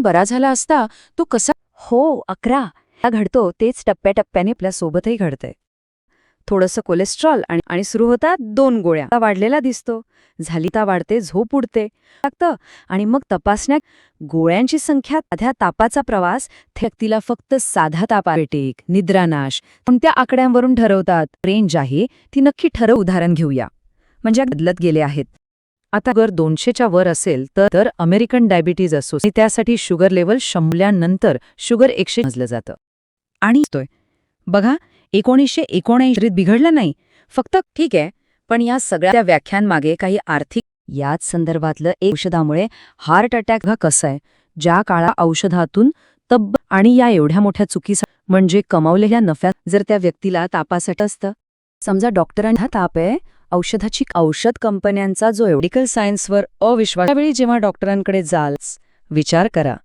बरा झाला असता तो कसा. हो, 11 घडतो तेच टप्प्याटप्प्याने आपल्या सोबतही घडतंय. थोडंसं कोलेस्ट्रॉल आणि सुरू होतात 2 गोळ्या. वाढलेला दिसतो, झाली ता वाढते, झोप उडते लागतं आणि मग तपासण्या. गोळ्यांची संख्या, साध्या तापाचा प्रवास, व्यक्तीला फक्त साधा ताप, निद्रानाश कोणत्या आकड्यांवरून ठरवतात. रेंज आहे ती नक्की ठरव. उदाहरण घेऊया, म्हणजे बदलत गेले आहेत. आता जर 200च्या वर असेल तर अमेरिकन डायबिटीज असोसिएशन त्यासाठी शुगर लेवल 100 नंतर शुगर 100 मोजलं जातं. आणि बघा 1979 बिघडलं नाही, फक्त ठीक आहे. पण या सगळ्या व्याख्यांमागे काही आर्थिक, याच संदर्भातलं एक औषधामुळे हार्ट अटॅक कसं आहे, ज्या काळा औषधातून आणि या एवढ्या मोठ्या चुकीचा म्हणजे कमावलेल्या नफ्यात जर त्या व्यक्तीला तापासाठी असतं. समजा डॉक्टरांना ताप आहे, औषध कंपन्यांचा जो मेडिकल सायन्सवर अविश्वास, त्यावेळी जेव्हा डॉक्टरांकडे जाल, विचार करा